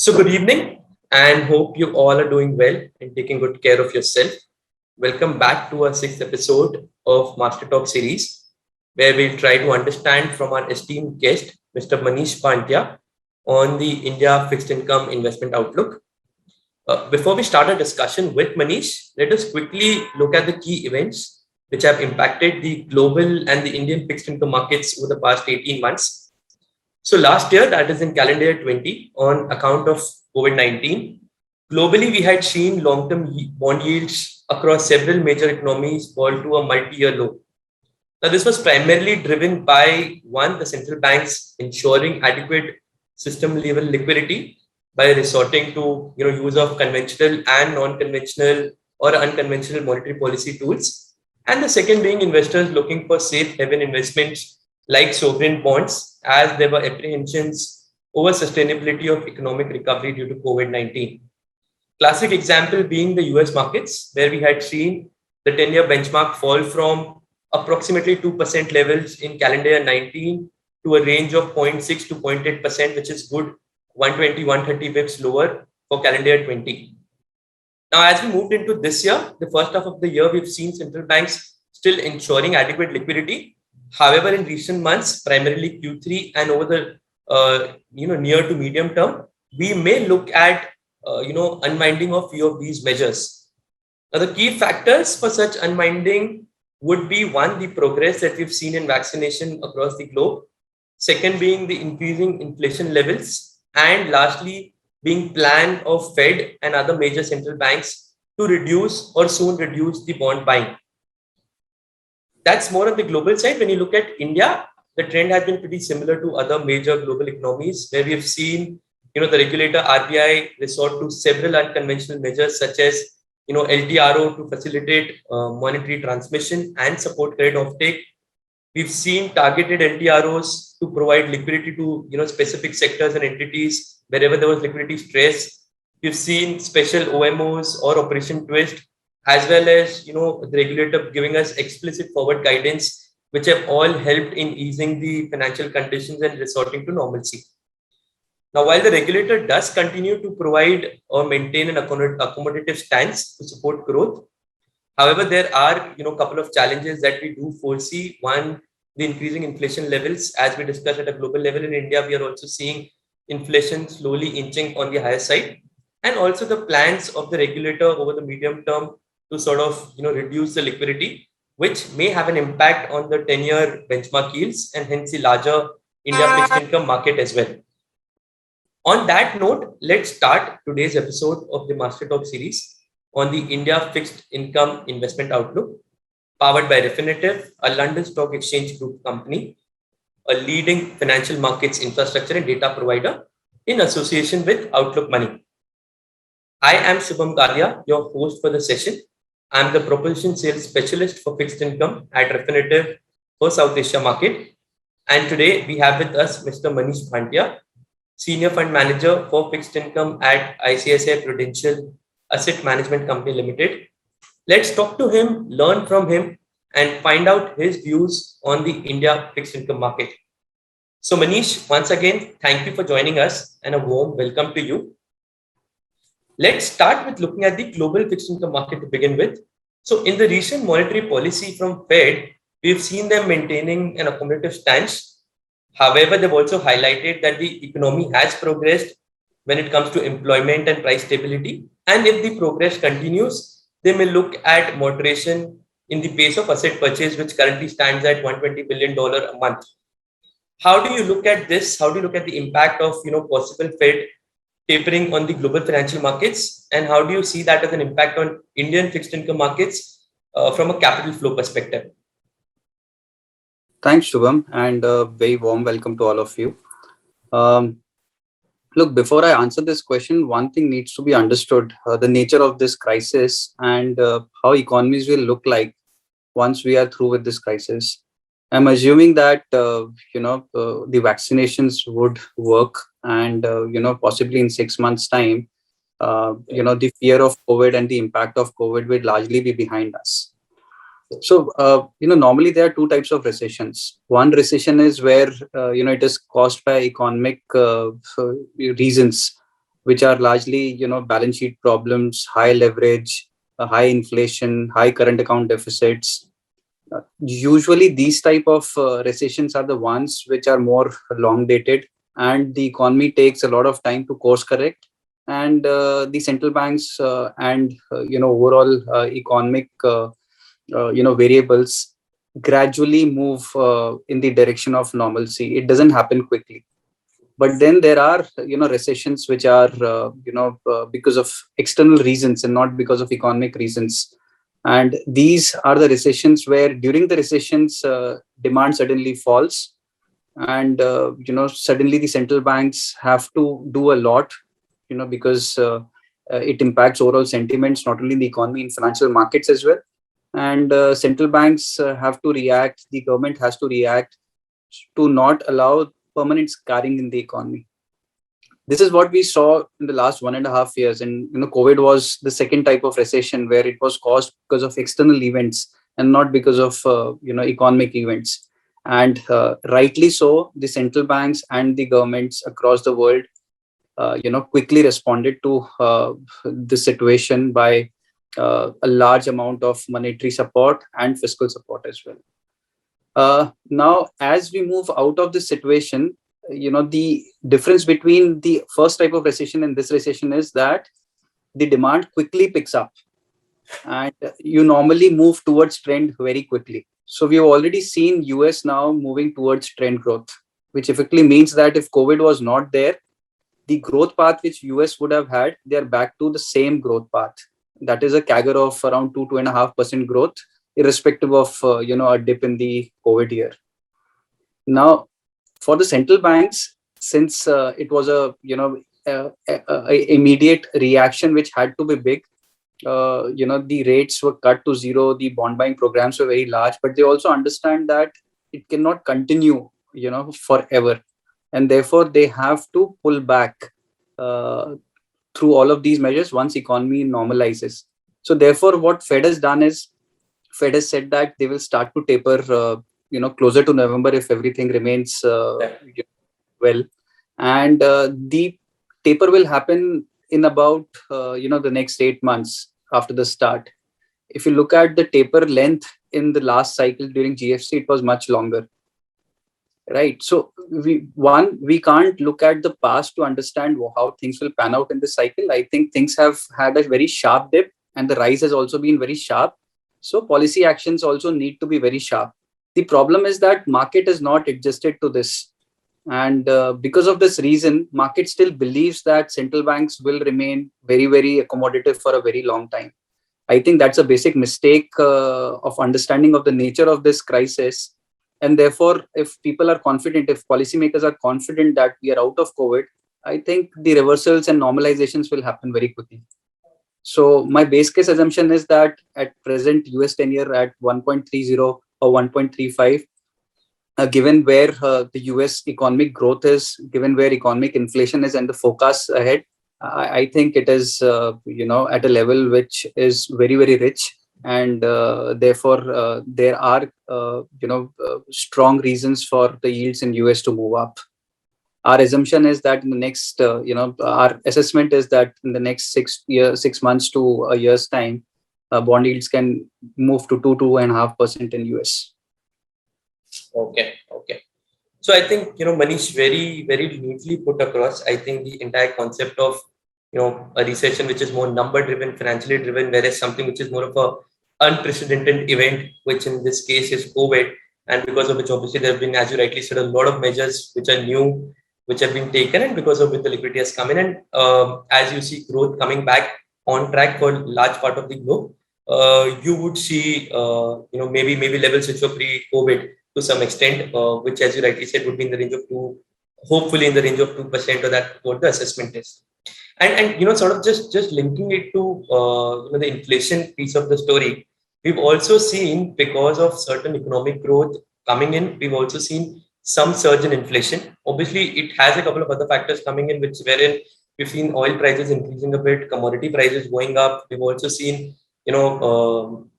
So, good evening, and hope you all are doing well and taking good care of yourself. Welcome back to our sixth episode of Master Talk series, where we'll try to understand from our esteemed guest, Mr. Manish Pandya, on the India fixed income investment outlook. Before we start our discussion with Manish, let us quickly look at the key events which have impacted the global and the Indian fixed income markets over the past 18 months. So last year, that is in calendar year 20, on account of COVID-19, globally we had seen long-term bond yields across several major economies fall to a multi-year low. Now, this was primarily driven by one, the central banks ensuring adequate system-level liquidity by resorting to use of conventional and non-conventional or unconventional monetary policy tools, and the second being investors looking for safe haven investments like sovereign bonds, as there were apprehensions over sustainability of economic recovery due to COVID-19. Classic example being the US markets, where we had seen the 10-year benchmark fall from approximately 2% levels in calendar year 19 to a range of 0.6 to 0.8%, which is good 120, 130 bips lower for calendar year 20. Now, as we moved into this year, the first half of the year, we've seen central banks still ensuring adequate liquidity. However, in recent months, primarily Q3 and over the near to medium term, we may look at unwinding of few of these measures. Now, the key factors for such unwinding would be one, the progress that we've seen in vaccination across the globe. Second, being the increasing inflation levels, and lastly, being plan of Fed and other major central banks to reduce or soon reduce the bond buying. That's more on the global side. When you look at India, the trend has been pretty similar to other major global economies, where we have seen, the regulator RBI resort to several unconventional measures such as, LTRO to facilitate monetary transmission and support credit offtake. We've seen targeted LTROs to provide liquidity to, specific sectors and entities wherever there was liquidity stress. We've seen special OMOs or Operation Twist, as well as the regulator giving us explicit forward guidance, which have all helped in easing the financial conditions and resorting to normalcy. Now, while the regulator does continue to provide or maintain an accommodative stance to support growth, however, there are a couple of challenges that we do foresee. One, the increasing inflation levels, as we discussed at a global level. In India, we are also seeing inflation slowly inching on the higher side, and also the plans of the regulator over the medium term to sort of reduce the liquidity, which may have an impact on the 10-year benchmark yields and hence the larger India fixed income market as well. On that note, let's start today's episode of the Master Talk series on the India fixed income investment outlook, powered by Refinitiv, a London Stock Exchange Group company, a leading financial markets infrastructure and data provider in association with Outlook Money. I am Shubham Kalia, your host for the session. I'm the propulsion sales specialist for fixed income at Refinitiv for South Asia market. And today we have with us Mr. Manish Pandya, Senior Fund Manager for Fixed Income at ICICI Prudential Asset Management Company Limited. Let's talk to him, learn from him, and find out his views on the India fixed income market. So Manish, once again, thank you for joining us and a warm welcome to you. Let's start with looking at the global fixed income market to begin with. So in the recent monetary policy from Fed, we've seen them maintaining an accommodative stance. However, they've also highlighted that the economy has progressed when it comes to employment and price stability. And if the progress continues, they may look at moderation in the pace of asset purchase, which currently stands at $120 billion a month. How do you look at this? How do you look at the impact of possible Fed tapering on the global financial markets? And how do you see that as an impact on Indian fixed income markets from a capital flow perspective? Thanks, Shubham, and a very warm welcome to all of you. Look, before I answer this question, one thing needs to be understood, the nature of this crisis and how economies will look like once we are through with this crisis. I'm assuming that, the vaccinations would work and, possibly in 6 months' time, the fear of COVID and the impact of COVID will largely be behind us. So, normally there are two types of recessions. One recession is where, it is caused by economic reasons, which are largely, balance sheet problems, high leverage, high inflation, high current account deficits. Usually, these type of recessions are the ones which are more long dated, and the economy takes a lot of time to course correct. And the central banks and overall economic variables gradually move in the direction of normalcy. It doesn't happen quickly, but then there are recessions which are because of external reasons and not because of economic reasons. And these are the recessions where during the recessions demand suddenly falls, and suddenly the central banks have to do a lot, because it impacts overall sentiments not only in the economy, in financial markets as well. And central banks have to react, the government has to react to not allow permanent scarring in the economy. This is what we saw in the last 1.5 years. And COVID was the second type of recession where it was caused because of external events and not because of economic events. And rightly so, the central banks and the governments across the world quickly responded to the situation by a large amount of monetary support and fiscal support as well. Now, as we move out of this situation, the difference between the first type of recession and this recession is that the demand quickly picks up, and you normally move towards trend very quickly. So we've already seen US now moving towards trend growth, which effectively means that if COVID was not there, the growth path which US would have had, they are back to the same growth path. That is a CAGR of around 2.5% growth, irrespective of a dip in the COVID year. Now, for the central banks, since it was a immediate reaction which had to be big, the rates were cut to zero, the bond buying programs were very large, but they also understand that it cannot continue forever, and therefore they have to pull back through all of these measures once economy normalizes. So therefore what Fed has done is, Fed has said that they will start to taper closer to November if everything remains well, and the taper will happen in about the next 8 months after the start. If you look at the taper length in the last cycle during GFC, it was much longer, right? So we can't look at the past to understand how things will pan out in this cycle. I think things have had a very sharp dip, and the rise has also been very sharp. So policy actions also need to be very sharp. The problem is that market is not adjusted to this, and because of this reason, market still believes that central banks will remain very, very accommodative for a very long time. I think that's a basic mistake of understanding of the nature of this crisis. And therefore, if people are confident, if policymakers are confident that we are out of COVID, I think the reversals and normalizations will happen very quickly. So my base case assumption is that at present US 10-year at 1.30 or 1.35, given where the US economic growth is, given where economic inflation is and the forecast ahead, I think it is at a level which is very, very rich, and therefore there are strong reasons for the yields in US to move up. Our assumption is that in the next our assessment is that in the next 6 months to a year's time, bond yields can move to 2.5% in US. Okay. So I think Manish very, very neatly put across. I think the entire concept of a recession which is more number driven, financially driven, whereas something which is more of a unprecedented event, which in this case is COVID, and because of which obviously there have been, as you rightly said, a lot of measures which are new, which have been taken, and because of which the liquidity has come in, and as you see growth coming back on track for large part of the globe, you would see maybe levels which were pre-COVID to some extent, which, as you rightly said, would be in the range of hopefully in the range of 2%, or that what the assessment is. And sort of just linking it to the inflation piece of the story, we've also seen, because of certain economic growth coming in, we've also seen some surge in inflation. Obviously, it has a couple of other factors coming in, wherein we've seen oil prices increasing a bit, commodity prices going up. We've also seen some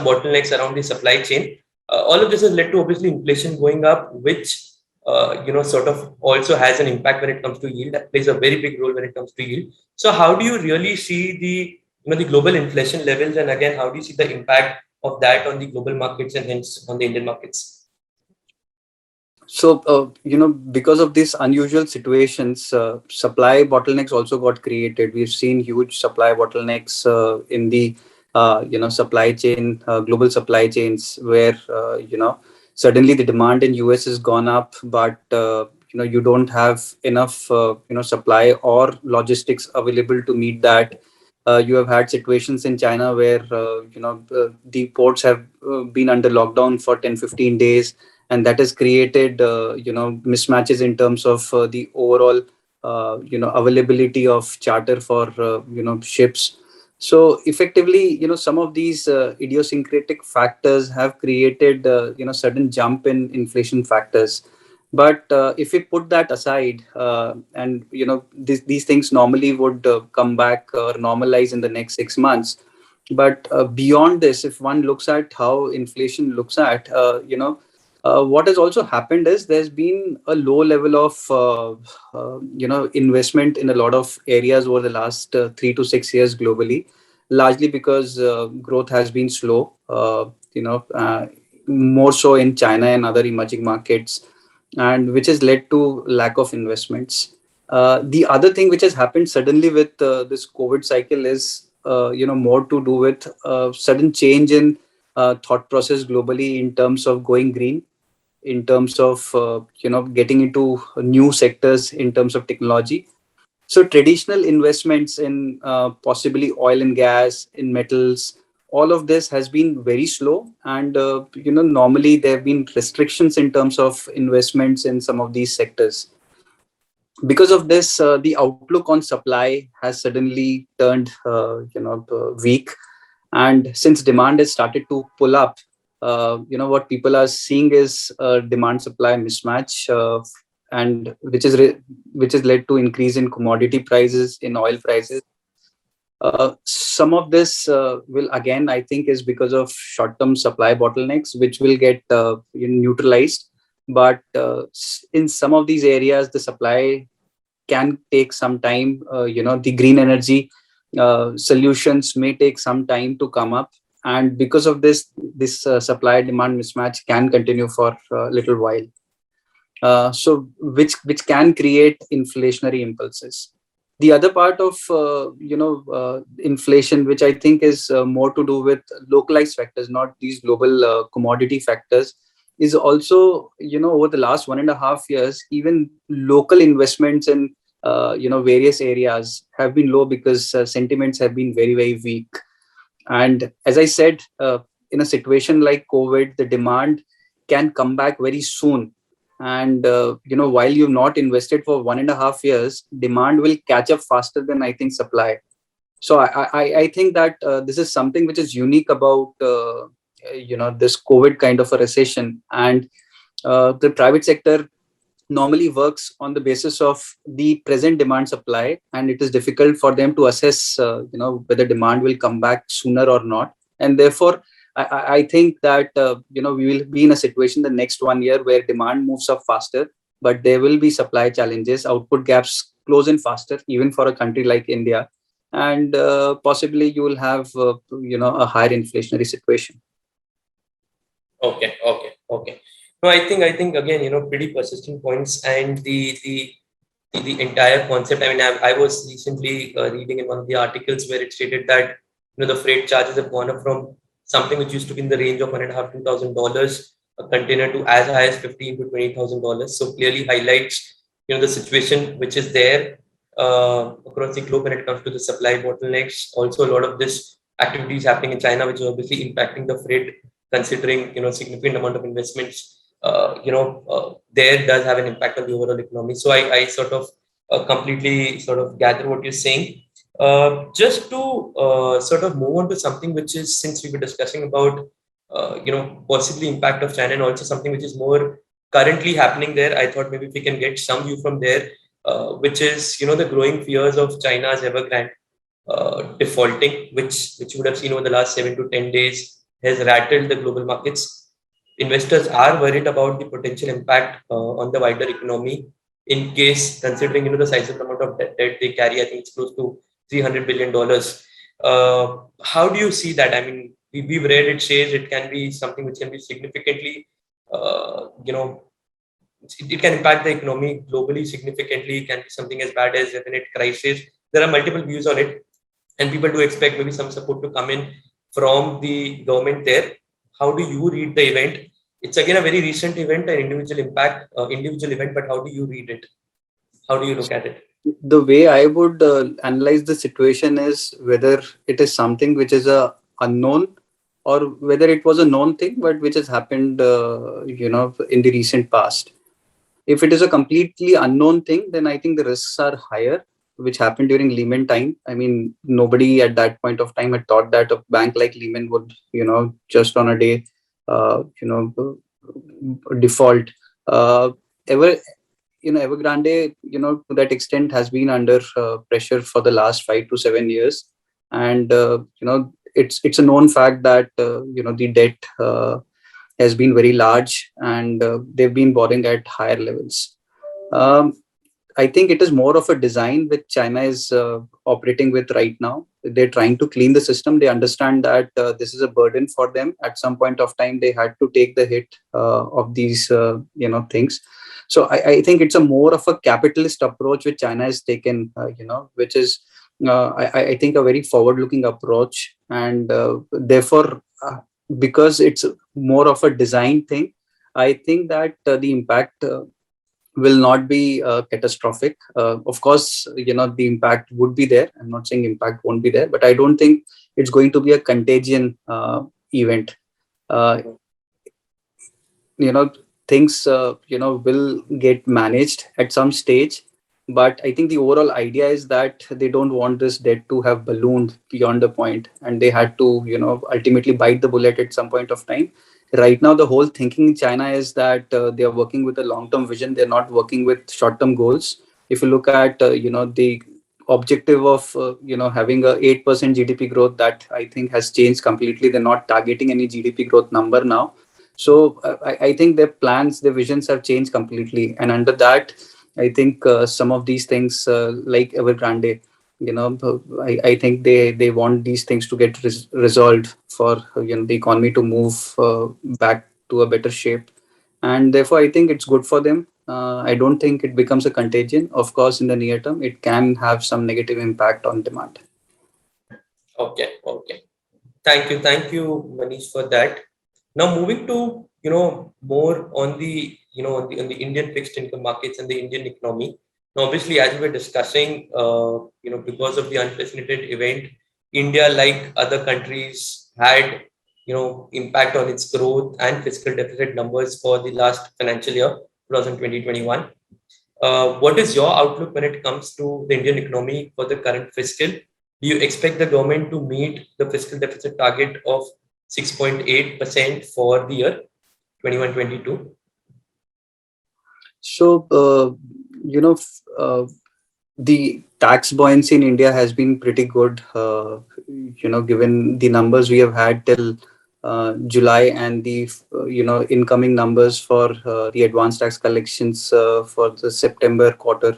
bottlenecks around the supply chain. All of this has led to obviously inflation going up, which sort of also has an impact when it comes to yield. That plays a very big role when it comes to yield. So how do you really see the global inflation levels, and again, how do you see the impact of that on the global markets and hence on the Indian markets? So, because of these unusual situations, supply bottlenecks also got created. We've seen huge supply bottlenecks in the, supply chain, global supply chains, where, suddenly the demand in US has gone up, but, you don't have enough, supply or logistics available to meet that. You have had situations in China where, the ports have been under lockdown for 10-15 days, and that has created mismatches in terms of the overall availability of charter for ships. So effectively, some of these idiosyncratic factors have created sudden jump in inflation factors. But if we put that aside, and these things normally would come back or normalize in the next 6 months. But beyond this, if one looks at how inflation looks at, what has also happened is there's been a low level of investment in a lot of areas over the last 3 to 6 years globally, largely because growth has been slow. More so in China and other emerging markets, and which has led to lack of investments. The other thing which has happened suddenly with this COVID cycle is more to do with sudden change in thought process globally in terms of going green, in terms of getting into new sectors in terms of technology. So traditional investments in possibly oil and gas, in metals, all of this has been very slow, and normally there have been restrictions in terms of investments in some of these sectors. Because of this, the outlook on supply has suddenly turned weak, and since demand has started to pull up, what people are seeing is a demand supply mismatch, and which has led to increase in commodity prices, in oil prices. Some of this will again, I think, is because of short-term supply bottlenecks, which will get neutralized. But in some of these areas, the supply can take some time. The green energy solutions may take some time to come up, and because of this supply demand mismatch can continue for a little while. So which can create inflationary impulses. The other part of inflation, which I think is more to do with localized factors, not these global commodity factors, is also over the last 1.5 years, even local investments in various areas have been low because sentiments have been very, very weak. And as I said, in a situation like COVID, the demand can come back very soon. And while you've not invested for 1.5 years, demand will catch up faster than I think supply. So I think that this is something which is unique about this COVID kind of a recession. And the private sector normally works on the basis of the present demand supply, and it is difficult for them to assess whether demand will come back sooner or not. And therefore I think that we will be in a situation the next 1 year where demand moves up faster, but there will be supply challenges, output gaps close in faster, even for a country like India. And possibly you will have a higher inflationary situation. Okay. No, I think again, pretty persistent points, and the entire concept. I mean, I was recently reading in one of the articles where it stated that the freight charges have gone up from something which used to be in the range of $1,500-$2,000 a container to as high as $15,000-$20,000. So clearly highlights the situation which is there across the globe when it comes to the supply bottlenecks. Also, a lot of this activity is happening in China, which is obviously impacting the freight, considering significant amount of investments there does have an impact on the overall economy. So I sort of completely sort of gather what you're saying. Just to sort of move on to something which is, since we were discussing about possibly impact of China, and also something which is more currently happening there, I thought maybe if we can get some view from there, which is the growing fears of China's Evergrande defaulting, which you would have seen over the last 7 to 10 days has rattled the global markets. investors are worried about the potential impact on the wider economy in case, considering the sizable amount of debt they carry. I think it's close to $300 billion. How do you see that? I mean, we've read it says it can be something which can be significantly, you know, it can impact the economy globally significantly. It can be something as bad as definite crisis. There are multiple views on it, and people do expect maybe some support to come in from the government there. How do you read the event? It's again a very recent event, an individual event, but how do you read it? How do you look at it? The way I would analyze the situation is whether it is something which is a unknown, or whether it was a known thing but which has happened in the recent past. If it is a completely unknown thing, then I think the risks are higher, which happened during Lehman time. I mean, nobody at that point of time had thought that a bank like Lehman would, just on a day, default. Ever, Evergrande, to that extent, has been under pressure for the last 5 to 7 years, and it's a known fact that the debt has been very large, and they've been borrowing at higher levels. Um, I think it is more of a design which China is operating with right now. They're trying to clean the system. They understand that this is a burden for them. At some point of time, they had to take the hit of these, things. So I think it's a more of a capitalist approach which China has taken, which is, I think, a very forward-looking approach, and therefore, because it's more of a design thing, I think that the impact will not be catastrophic. Of course, the impact would be there. I'm not saying impact won't be there, but I don't think it's going to be a contagion event. Uh, Things will get managed at some stage, but I think the overall idea is that they don't want this debt to have ballooned beyond the point, and they had to ultimately bite the bullet at some point of time. Right now, the whole thinking in China is that they are working with a long term vision. They're not working with short term goals. If you look at the objective of having a 8% GDP growth, that I think has changed completely. They're not targeting any GDP growth number now. So I think their plans, their visions have changed completely. And under that, I think some of these things, like Evergrande, I think they want these things to get resolved for the economy to move back to a better shape. And therefore, I think it's good for them. I don't think it becomes a contagion. Of course, in the near term, it can have some negative impact on demand. Okay, okay. Thank you, Manish, for that. Now moving to more on the on the Indian fixed income markets and the Indian economy. Now, obviously, as we were discussing, because of the unprecedented event, India, like other countries, had impact on its growth and fiscal deficit numbers for the last financial year, 2020-21. What is your outlook when it comes to the Indian economy for the current fiscal? Do you expect the government to meet the fiscal deficit target of 6.8% for the year 21-22? So, the tax buoyancy in India has been pretty good, given the numbers we have had till July, and the incoming numbers for the advanced tax collections for the September quarter,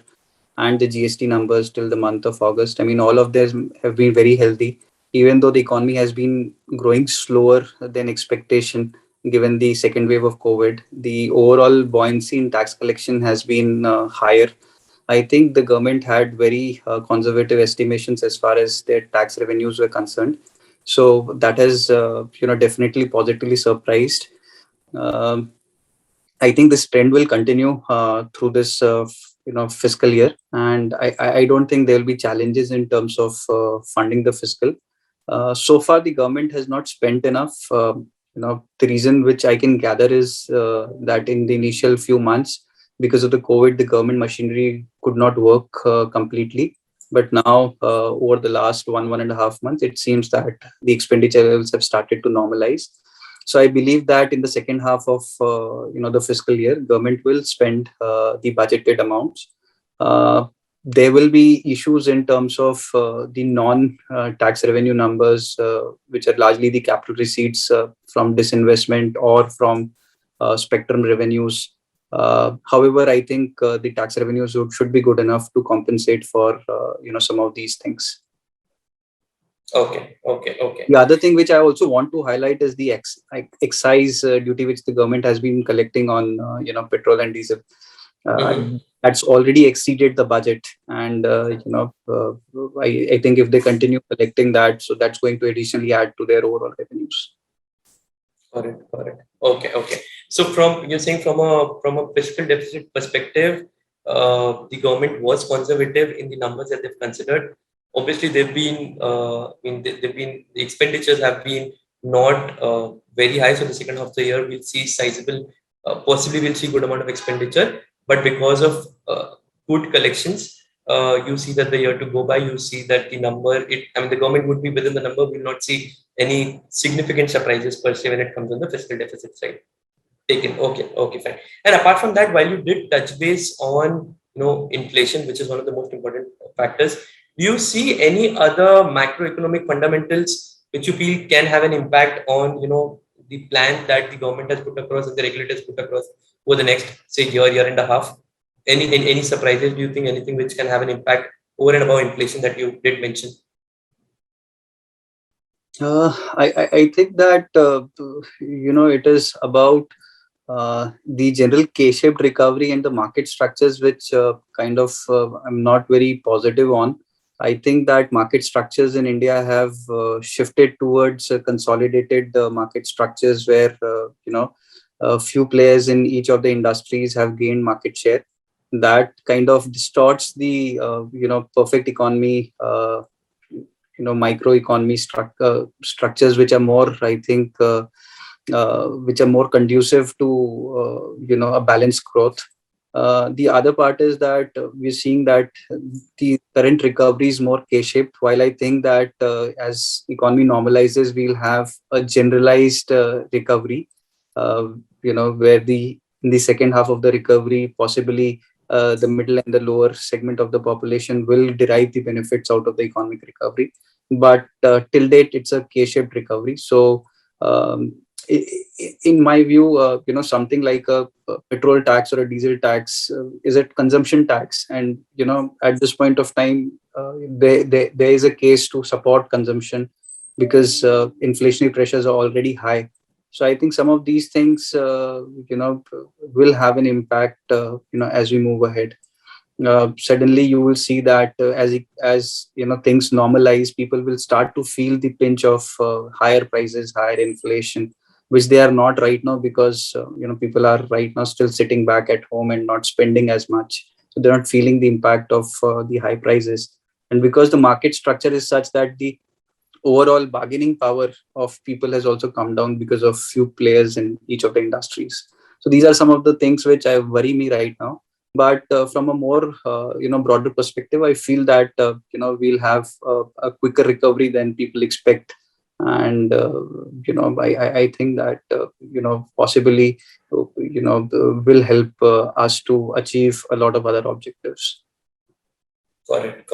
and the GST numbers till the month of August. I mean, all of them have been very healthy, even though the economy has been growing slower than expectation given the second wave of COVID. The overall buoyancy in tax collection has been higher. I think the government had very conservative estimations as far as their tax revenues were concerned. So that has, definitely positively surprised. Um, I think this trend will continue through this, fiscal year, and I don't think there will be challenges in terms of funding the fiscal. So far, the government has not spent enough. The reason which I can gather is that in the initial few months, because of the COVID, the government machinery could not work completely. But now, over the last 1.5 months, it seems that the expenditure levels have started to normalize. So I believe that in the second half of the fiscal year, government will spend the budgeted amounts. There will be issues in terms of the non-tax revenue numbers, which are largely the capital receipts from disinvestment or from spectrum revenues. However, I think the tax revenues should be good enough to compensate for some of these things. Okay. The other thing which I also want to highlight is the excise duty which the government has been collecting on petrol and diesel. Mhm. That's already exceeded the budget, and I think if they continue collecting that, so that's going to additionally add to their overall revenues. Correct. Okay. So you're saying from a fiscal deficit perspective, the government was conservative in the numbers that they've considered. Obviously, the expenditures have been not very high. So the second half of the year, we'll see sizable, possibly we'll see good amount of expenditure. But because of good collections, you see that the year to go by, you see that the government would be within the number. We'll not see any significant surprises per se when it comes on the fiscal deficit side. Taken. Okay, fine. And apart from that, while you did touch base on inflation, which is one of the most important factors, do you see any other macroeconomic fundamentals which you feel can have an impact on the plan that the government has put across and the regulators put across over the next say year and a half? Any surprises? Do you think anything which can have an impact over and above inflation that you did mention? I think that it is about the general K-shaped recovery and the market structures, which I'm not very positive on. I think that market structures in India have shifted towards consolidated market structures where a few players in each of the industries have gained market share. That kind of distorts the perfect economy, microeconomy structures, which are more, I think, which are more conducive to a balanced growth. The other part is that we're seeing that the current recovery is more K-shaped, while I think that as economy normalizes, we'll have a generalized recovery, where in the second half of the recovery, possibly the middle and the lower segment of the population will derive the benefits out of the economic recovery. But till date, it's a K-shaped recovery. So in my view, something like a petrol tax or a diesel tax is a consumption tax, and at this point of time, there is a case to support consumption because inflationary pressures are already high. So I think some of these things, will have an impact, as we move ahead. Suddenly you will see that as things normalize, people will start to feel the pinch of higher prices, higher inflation, which they are not right now because people are right now still sitting back at home and not spending as much, so they're not feeling the impact of the high prices. And because the market structure is such that the overall bargaining power of people has also come down because of few players in each of the industries. So these are some of the things which I worry me right now. But from a more broader perspective, I feel that we'll have a quicker recovery than people expect. And I think that possibly will help us to achieve a lot of other objectives. Correct.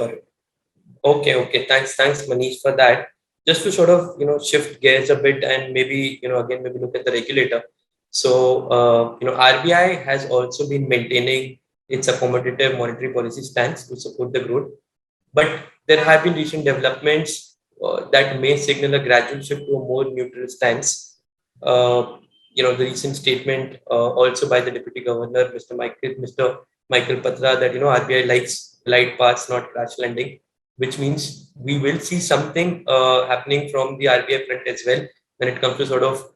Okay. Thanks, Manish, for that. Just to sort of shift gears a bit and maybe again maybe look at the regulator. So RBI has also been maintaining its accommodative monetary policy stance to support the growth, but there have been recent developments that may signal a gradual shift to a more neutral stance. The recent statement also by the Deputy Governor, Mr. Michael Patra, that RBI likes glide paths, not crash landing, which means we will see something happening from the RBI front as well when it comes to sort of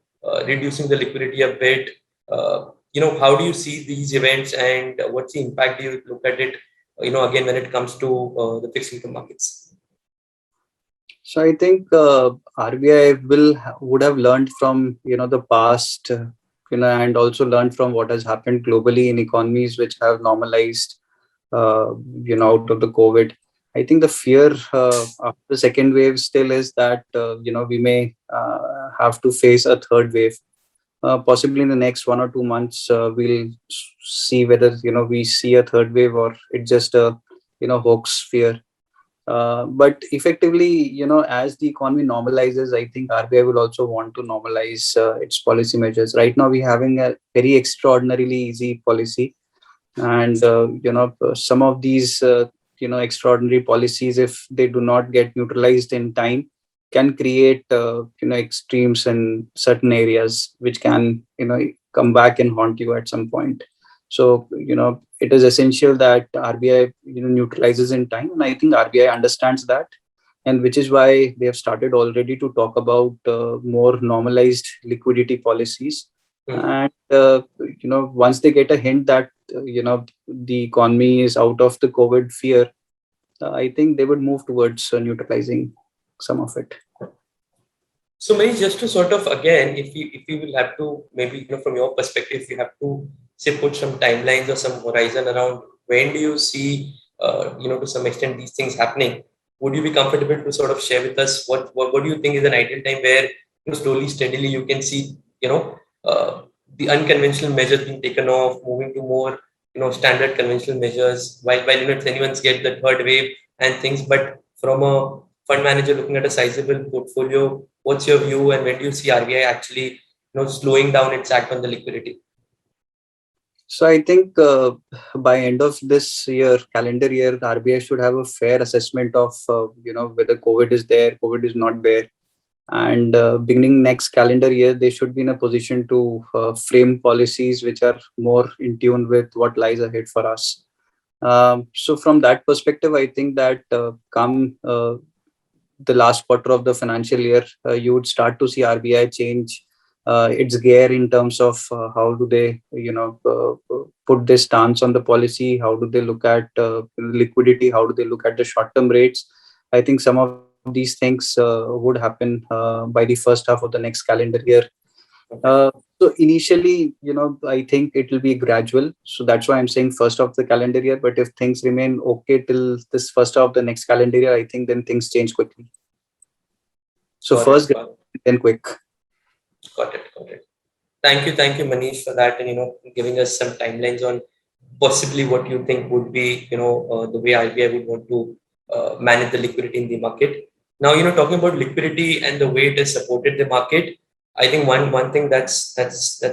reducing the liquidity a bit. How do you see these events and what's the impact? Do you look at it, again, when it comes to the fixed income markets? So I think RBI would have learned from the past, and also learned from what has happened globally in economies which have normalized, out of the COVID. I think the fear after the second wave still is that we may have to face a third wave. Possibly in the next 1 or 2 months, we'll see whether we see a third wave or it's just a hoax fear. But effectively, as the economy normalizes, I think RBI will also want to normalize its policy measures. Right now, we're having a very extraordinarily easy policy, and some of these extraordinary policies, if they do not get neutralized in time, can create extremes in certain areas, which can come back and haunt you at some point. So it is essential that RBI neutralizes in time, and I think RBI understands that, and which is why they have started already to talk about more normalized liquidity policies. And once they get a hint that the economy is out of the COVID fear, I think they would move towards neutralizing some of it. So, maybe just to sort of again, if you will have to maybe from your perspective, if you have to say put some timelines or some horizon around when do you see to some extent these things happening, would you be comfortable to sort of share with us what do you think is an ideal time where slowly steadily you can see uh, the unconventional measures being taken off, moving to more standard conventional measures, while it's anyone's get the third wave and things, but from a fund manager looking at a sizable portfolio, what's your view, and when do you see RBI actually slowing down its act on the liquidity? So I think by end of this year, calendar year, the RBI should have a fair assessment of whether COVID is there, COVID is not there, and beginning next calendar year, they should be in a position to frame policies which are more in tune with what lies ahead for us. So from that perspective, I think that come the last quarter of the financial year, you would start to see RBI change its gear in terms of how do they, put their stance on the policy, how do they look at liquidity, how do they look at the short-term rates. I think some of these things would happen by the first half of the next calendar year. So initially, I think it will be gradual. So that's why I'm saying first of the calendar year. But if things remain okay till this first of the next calendar year, I think then things change quickly. So Got first, it, got then quick. got it. Thank you, Manish, for that, and giving us some timelines on possibly what you think would be the way RBI would want to manage the liquidity in the market. Now, talking about liquidity and the way it has supported the market, I think one thing that's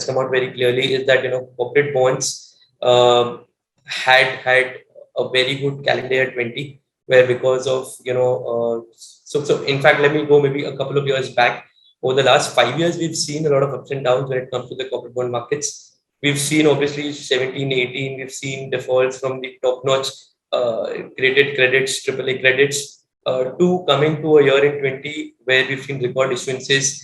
come out very clearly is that corporate bonds had a very good calendar year 20, where because of so in fact, let me go maybe a couple of years back. Over the last 5 years, we've seen a lot of ups and downs when it comes to the corporate bond markets. We've seen obviously 17, 18, we've seen defaults from the top notch graded credits, AAA credits, to coming to a year in 20 where we've seen record issuances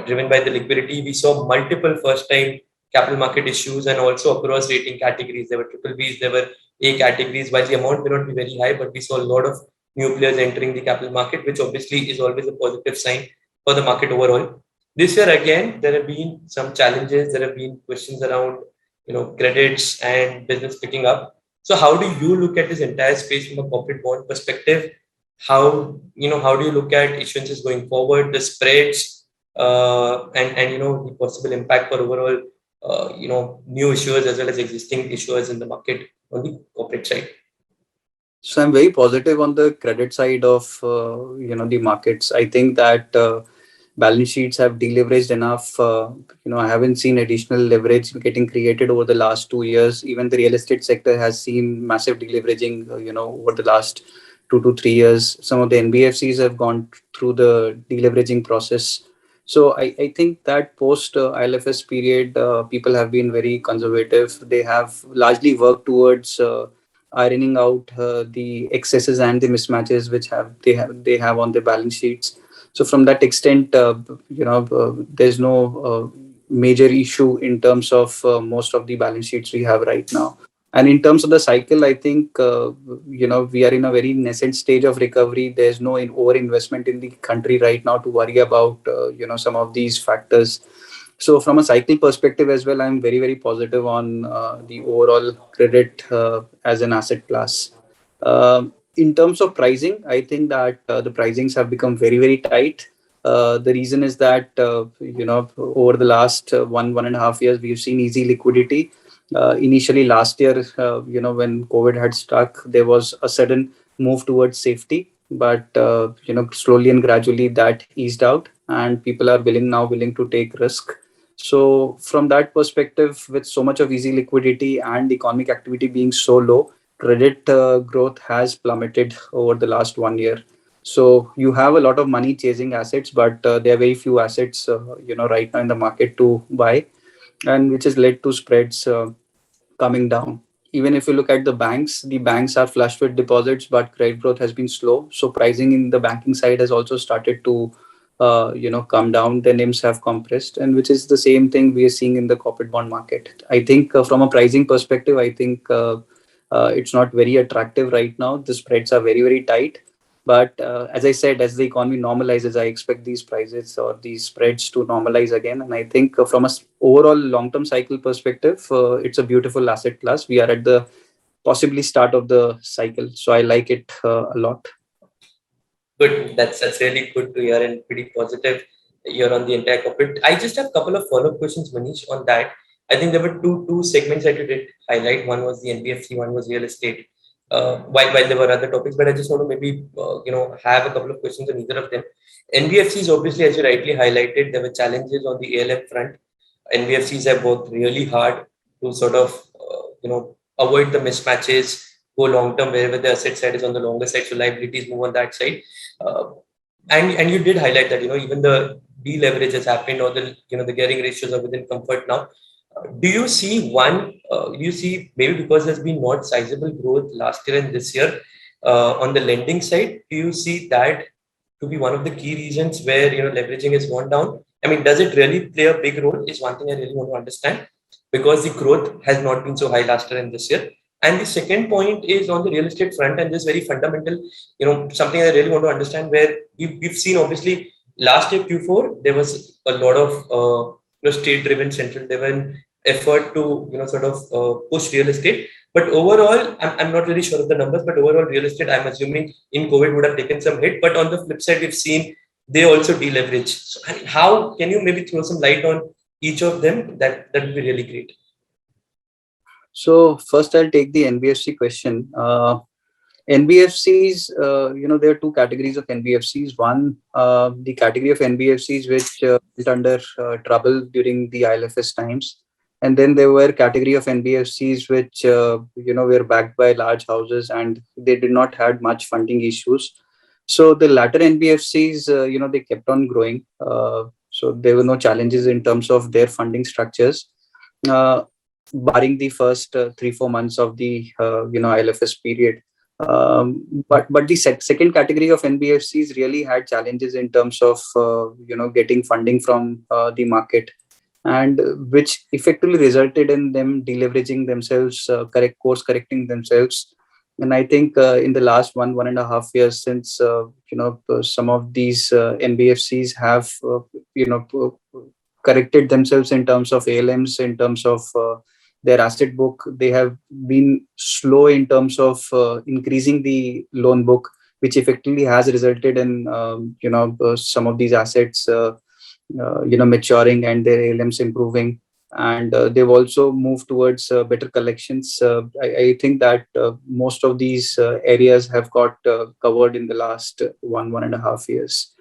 driven by the liquidity. We saw multiple first time capital market issues and also across rating categories. There were triple Bs, there were A categories. While the amount may not be very high, but we saw a lot of new players entering the capital market, which obviously is always a positive sign for the market overall. This year again, there have been some challenges. There have been questions around credits and business picking up. So how do you look at this entire space from a corporate bond perspective? How do you look at issuances going forward, the spreads, and the possible impact for overall new issuers as well as existing issuers in the market on the corporate side? So I'm very positive on the credit side of the markets. I think that balance sheets have deleveraged enough. I haven't seen additional leverage getting created over the last 2 years. Even the real estate sector has seen massive deleveraging. Over the last 2 to 3 years, some of the NBFCs have gone through the deleveraging process. So I think that post ILFS period, people have been very conservative. They have largely worked towards ironing out the excesses and the mismatches which they have on their balance sheets. So from that extent, there's no major issue in terms of most of the balance sheets we have right now. And in terms of the cycle, I think we are in a very nascent stage of recovery. There's no over investment in the country right now to worry about some of these factors. So from a cycle perspective as well, I'm very, very positive on the overall credit as an asset class. In terms of pricing, I think that the pricings have become very, very tight. The reason is that over the last 1.5 years, we've seen easy liquidity. Initially last year, when COVID had struck, there was a sudden move towards safety, but slowly and gradually that eased out, and people are willing to take risk. So from that perspective, with so much of easy liquidity and economic activity being so low, credit growth has plummeted over the last 1 year. So you have a lot of money chasing assets, but there are very few assets right now in the market to buy, and which has led to spreads coming down. Even if you look at the banks are flushed with deposits, but credit growth has been slow. So pricing in the banking side has also started to, come down. The NIMs have compressed, and which is the same thing we are seeing in the corporate bond market. I think from a pricing perspective, I think it's not very attractive right now. The spreads are very, very tight. But as I said, as the economy normalizes, I expect these prices or these spreads to normalize again. And I think from a overall long-term cycle perspective, it's a beautiful asset class. We are at the possibly start of the cycle, so I like it a lot. Good. That's really good to hear and pretty positive you're on the entire corporate. I just have a couple of follow-up questions, Manish, on that. I think there were two segments that you did highlight. One was the NBFC, one was real estate. While there were other topics, but I just want to maybe have a couple of questions on either of them. NBFCs, obviously, as you rightly highlighted, there were challenges on the ALM front. NBFCs have worked really hard to sort of avoid the mismatches, go long term wherever the asset side is on the longer side, so liabilities move on that side. Uh, and you did highlight that even the deleverage has happened, or the gearing ratios are within comfort now. Do you see do you see maybe because there's been not sizable growth last year and this year on the lending side? Do you see that to be one of the key reasons where leveraging has gone down? I mean, does it really play a big role? Is one thing I really want to understand, because the growth has not been so high last year and this year. And the second point is on the real estate front, and this very fundamental, something I really want to understand, where we've seen obviously last year Q4 there was a lot of state-driven, central-driven effort to sort of push real estate. But overall, I'm not really sure of the numbers, but overall real estate, I'm assuming in COVID would have taken some hit. But on the flip side, we've seen they also deleverage. So, I mean, how can you maybe throw some light on each of them? That would be really great. So first, I'll take the NBFC question. NBFCs, there are two categories of NBFCs. One, the category of NBFCs which went under trouble during the ILFS times, and then there were category of NBFCs which were backed by large houses and they did not had much funding issues. So the latter NBFCs, they kept on growing. So there were no challenges in terms of their funding structures. Barring the first 3-4 months of the ILFS period, but the second category of NBFCs really had challenges in terms of getting funding from the market, and which effectively resulted in them deleveraging themselves, course correcting themselves. And I think in the last 1.5 years, since some of these NBFCs have corrected themselves in terms of ALMs, in terms of their asset book, they have been slow in terms of increasing the loan book, which effectively has resulted in some of these assets maturing and their ALMs improving. And they've also moved towards better collections. I think that most of these areas have got covered in the last 1.5 years.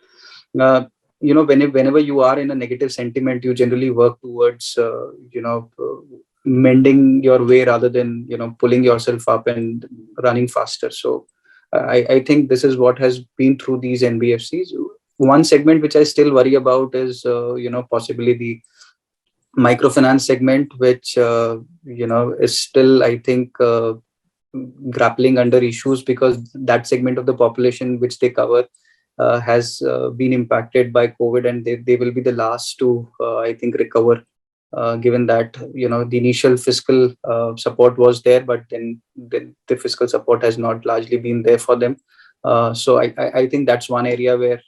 Whenever you are in a negative sentiment, you generally work towards mending your way rather than pulling yourself up and running faster. So I think this is what has been through these NBFCs. One segment which I still worry about is possibly the microfinance segment, which is still, I think, grappling under issues, because that segment of the population which they cover has been impacted by COVID, and they will be the last to I think recover, given that the initial fiscal support was there, but then the fiscal support has not largely been there for them. So I think that's one area where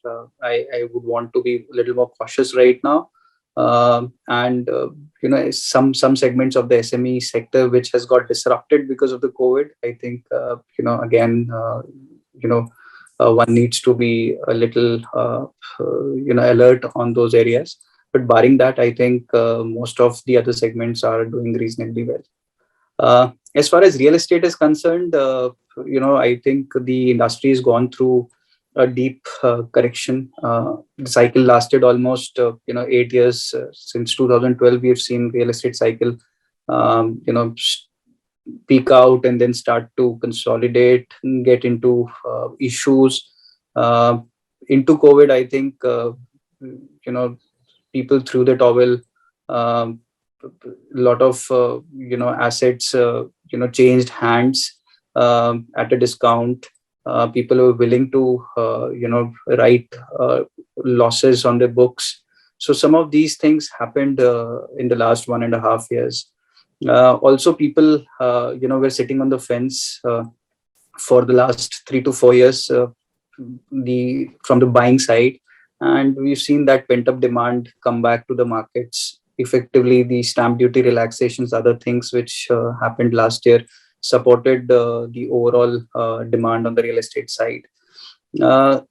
I would want to be a little more cautious right now. And some segments of the SME sector which has got disrupted because of the COVID. I think again one needs to be a little alert on those areas. But barring that, I think most of the other segments are doing reasonably well. As far as real estate is concerned, I think the industry has gone through a deep correction. The cycle lasted almost 8 years. Since 2012, we have seen real estate cycle peak out and then start to consolidate, get into issues. Uh, into COVID, I think people threw the towel. A lot of assets changed hands at a discount. People were willing to write losses on their books. So some of these things happened in the last 1.5 years. Also, people were sitting on the fence for the last 3 to 4 years, the from the buying side, and we've seen that pent up demand come back to the markets. Effectively, the stamp duty relaxations, other things which happened last year, supported the overall demand on the real estate side. The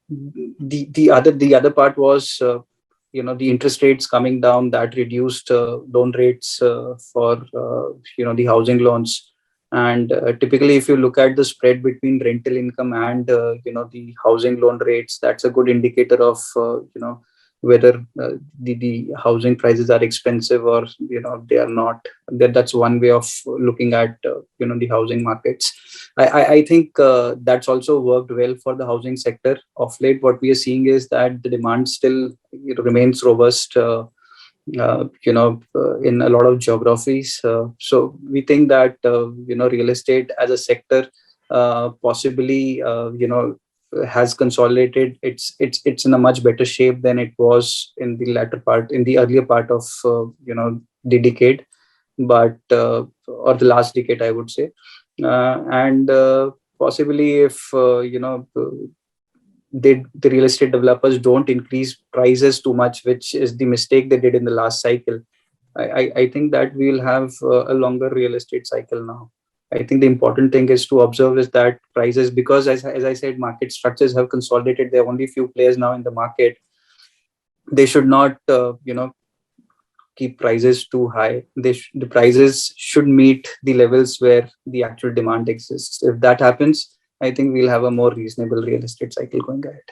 other part was the interest rates coming down, that reduced loan rates for the housing loans. And typically, if you look at the spread between rental income and the housing loan rates, that's a good indicator of whether the housing prices are expensive or they are not. That's one way of looking at the housing markets. I think that's also worked well for the housing sector. Of late, what we are seeing is that the demand still remains robust. In a lot of geographies. So we think that real estate as a sector possibly has consolidated. It's in a much better shape than it was in the earlier part of the decade, but or the last decade, I would say. And possibly, if the real estate developers don't increase prices too much, which is the mistake they did in the last cycle, I think that we will have a longer real estate cycle now. I think the important thing is to observe is that prices, because as I said, market structures have consolidated. There are only few players now in the market. They should not, keep prices too high. The prices should meet the levels where the actual demand exists. If that happens, I think we'll have a more reasonable real estate cycle going ahead.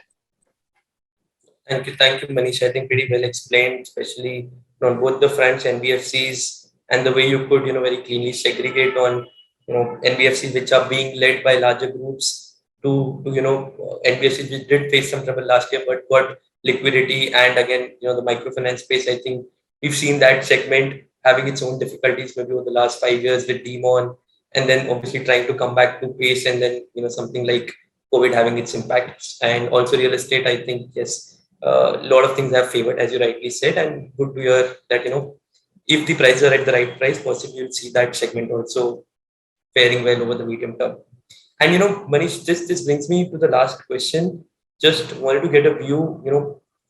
Thank you, Manish. I think pretty well explained, especially on both the fronts, NBFCs, and the way you could, very cleanly segregate on, NBFCs which are being led by larger groups to NBFCs which did face some trouble last year but got liquidity. And again, the microfinance space, I think we've seen that segment having its own difficulties maybe over the last 5 years with Demon, and then obviously trying to come back to pace, and then, something like COVID having its impacts. And also real estate, I think, yes, a lot of things have favored, as you rightly said, and good to hear that if the prices are at the right price, possibly you'll see that segment also faring well over the medium term. And Manish, this brings me to the last question. Just wanted to get a view,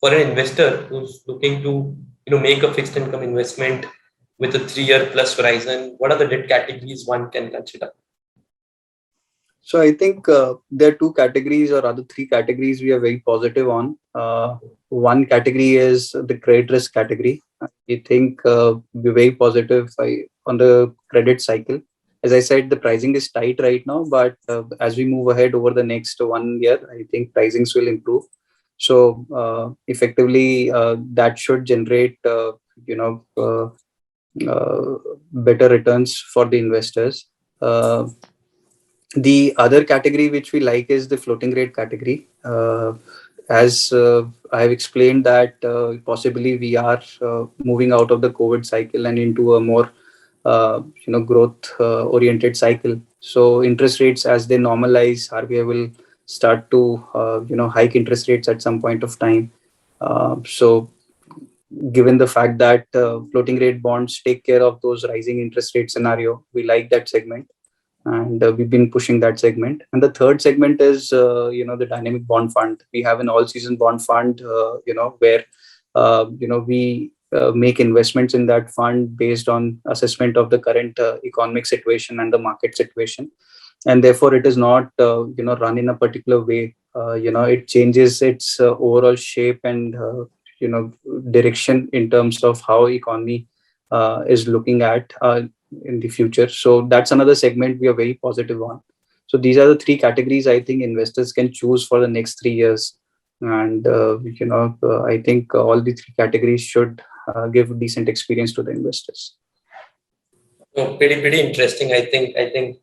for an investor who's looking to make a fixed income investment with a 3 year plus horizon. What are the debt categories one can consider? So I think there are two categories, or rather three categories, we are very positive on. One category is the credit risk category. I think we're very positive on the credit cycle. As I said, the pricing is tight right now, but as we move ahead over the next 1 year, I think pricings will improve. So effectively, that should generate better returns for the investors. The other category which we like is the floating rate category. As I have explained that possibly we are moving out of the COVID cycle and into a more growth oriented cycle. So interest rates, as they normalize, RBI will start to hike interest rates at some point of time. So given the fact that floating rate bonds take care of those rising interest rate scenario, we like that segment, and we've been pushing that segment. And the third segment is the dynamic bond fund. We have an all season bond fund where we make investments in that fund based on assessment of the current economic situation and the market situation, and therefore it is not run in a particular way. It changes its overall shape and direction in terms of how economy is looking at in the future. So that's another segment we are very positive on. So these are the three categories I think investors can choose for the next 3 years. And I think all the three categories should give decent experience to the investors. No, pretty interesting. I think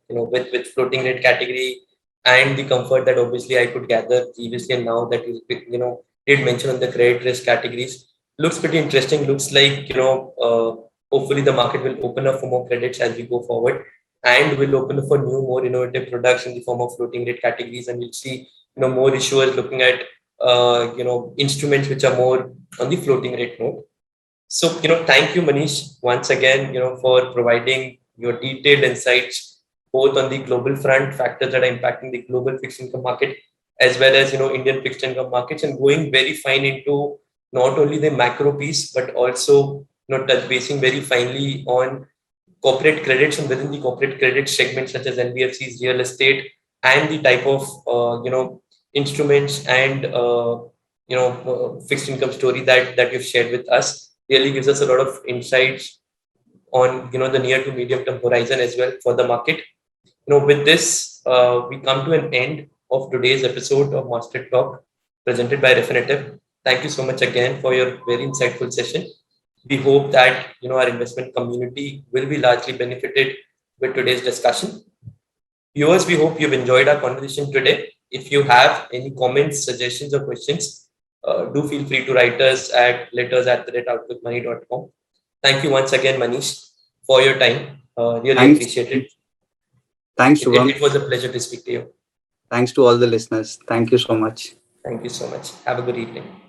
with floating rate category and the comfort that obviously I could gather previously, and now that you did mention on the credit risk categories, looks pretty interesting. Looks like hopefully the market will open up for more credits as we go forward, and will open up for new, more innovative products in the form of floating rate categories, and we'll see more issuers looking at instruments which are more on the floating rate note. So, thank you, Manish, once again, for providing your detailed insights both on the global front, factors that are impacting the global fixed income market, as well as, Indian fixed income markets, and going very fine into not only the macro piece, but also, touch basing very finely on corporate credits and within the corporate credit segment, such as NBFCs, real estate, and the type of, instruments and, fixed income story that you've shared with us really gives us a lot of insights on the near to medium term horizon as well for the market. With this, we come to an end of today's episode of Master Talk presented by Refinitiv. Thank you so much again for your very insightful session. We hope that our investment community will be largely benefited with today's discussion. Viewers, we hope you've enjoyed our conversation today. If you have any comments, suggestions, or questions, do feel free to write us at letters@outlookmoney.com. Thank you once again, Manish, for your time. Really Thanks. appreciate it. Thanks, Shubham. It was a pleasure to speak to you. Thanks to all the listeners. Thank you so much. Thank you so much. Have a good evening.